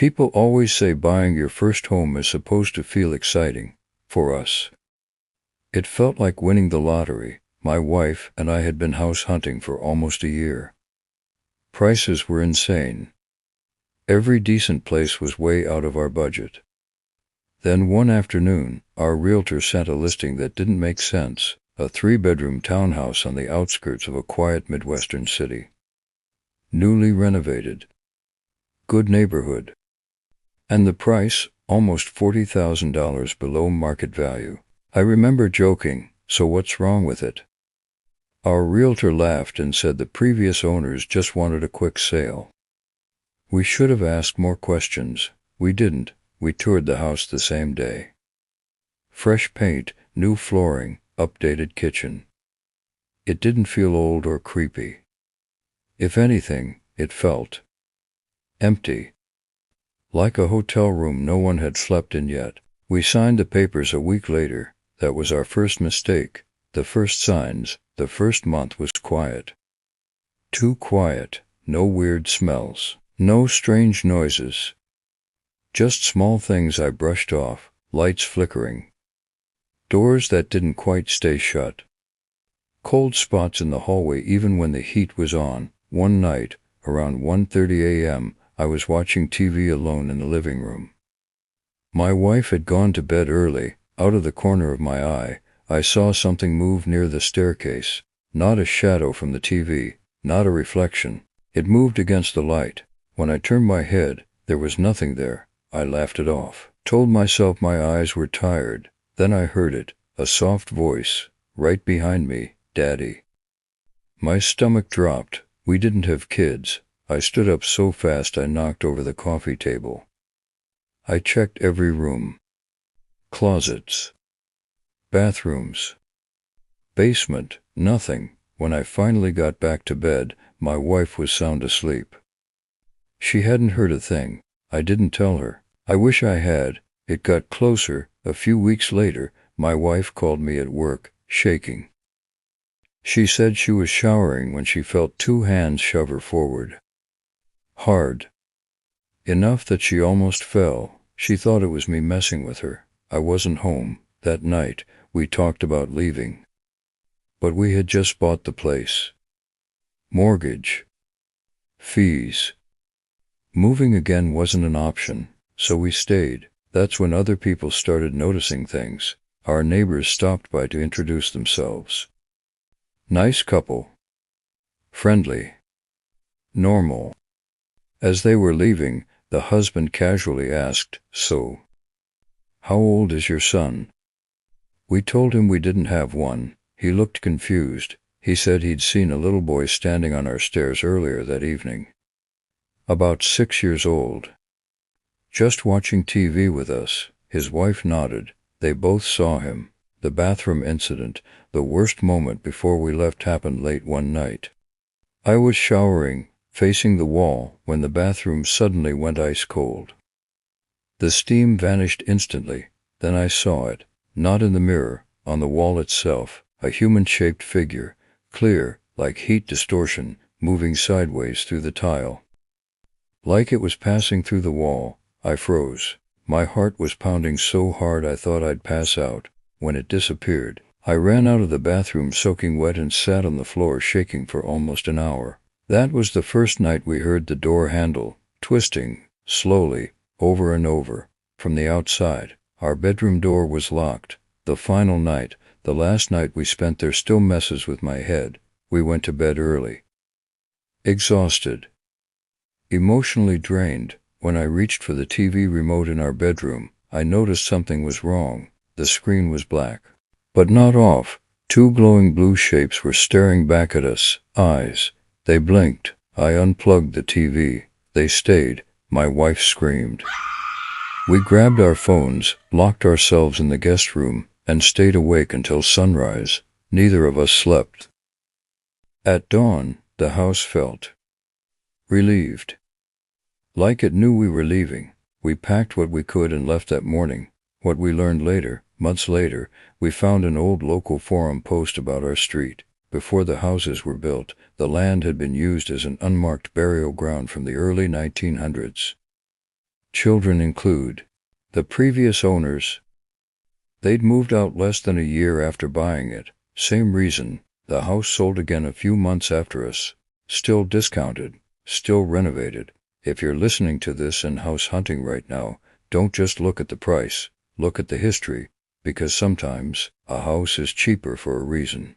People always say buying your first home is supposed to feel exciting. For us, it felt like winning the lottery. My wife and I had been house hunting for almost a year. Prices were insane. Every decent place was way out of our budget. Then one afternoon, our realtor sent a listing that didn't make sense, a 3-bedroom townhouse on the outskirts of a quiet Midwestern city. Newly renovated. Good neighborhood. And the price, almost $40,000 below market value. I remember joking, "So what's wrong with it?" Our realtor laughed and said the previous owners just wanted a quick sale. We should have asked more questions. We didn't. We toured the house the same day. Fresh paint, new flooring, updated kitchen. It didn't feel old or creepy. If anything, it felt empty. Like a hotel room no one had slept in yet. We signed the papers a week later. That was our first mistake. The first signs. The first month was quiet. Too quiet. No weird smells. No strange noises. Just small things I brushed off. Lights flickering. Doors that didn't quite stay shut. Cold spots in the hallway even when the heat was on. One night, around 1:30 a.m., I was watching TV alone in the living room. My wife had gone to bed early. Out of the corner of my eye, I saw something move near the staircase. Not a shadow from the TV, not a reflection. It moved against the light. When I turned my head, there was nothing there. I laughed it off. Told myself my eyes were tired. Then I heard it, a soft voice, right behind me, "Daddy." My stomach dropped. We didn't have kids. I stood up so fast I knocked over the coffee table. I checked every room. Closets. Bathrooms. Basement. Nothing. When I finally got back to bed, my wife was sound asleep. She hadn't heard a thing. I didn't tell her. I wish I had. It got closer. A few weeks later, my wife called me at work, shaking. She said she was showering when she felt 2 hands shove her forward. Hard. Enough that she almost fell. She thought it was me messing with her. I wasn't home. That night, we talked about leaving. But we had just bought the place. Mortgage. Fees. Moving again wasn't an option, so we stayed. That's when other people started noticing things. Our neighbors stopped by to introduce themselves. Nice couple. Friendly. Normal. As they were leaving, the husband casually asked, "So, how old is your son?" We told him we didn't have one. He looked confused. He said he'd seen a little boy standing on our stairs earlier that evening. About 6 years old. Just watching TV with us. His wife nodded. They both saw him. The bathroom incident, the worst moment before we left, happened late one night. I was showering, facing the wall, when the bathroom suddenly went ice cold. The steam vanished instantly. Then I saw it, not in the mirror, on the wall itself, a human-shaped figure, clear, like heat distortion, moving sideways through the tile. Like it was passing through the wall. I froze. My heart was pounding so hard I thought I'd pass out. When it disappeared, I ran out of the bathroom soaking wet and sat on the floor shaking for almost an hour. That was the first night we heard the door handle, twisting, slowly, over and over, from the outside. Our bedroom door was locked. The final night, the last night we spent there, still messes with my head. We went to bed early. Exhausted. Emotionally drained. When I reached for the TV remote in our bedroom, I noticed something was wrong. The screen was black. But not off. 2 glowing blue shapes were staring back at us. Eyes. They blinked. I unplugged the TV. They stayed. My wife screamed. We grabbed our phones, locked ourselves in the guest room, and stayed awake until sunrise. Neither of us slept. At dawn, the house felt relieved. Like it knew we were leaving. We packed what we could and left that morning. What we learned later, months later, we found an old local forum post about our street. Before the houses were built, the land had been used as an unmarked burial ground from the early 1900s. Children include the previous owners. They'd moved out less than a year after buying it. Same reason, the house sold again a few months after us. Still discounted, still renovated. If you're listening to this and house hunting right now, don't just look at the price, look at the history, because sometimes a house is cheaper for a reason.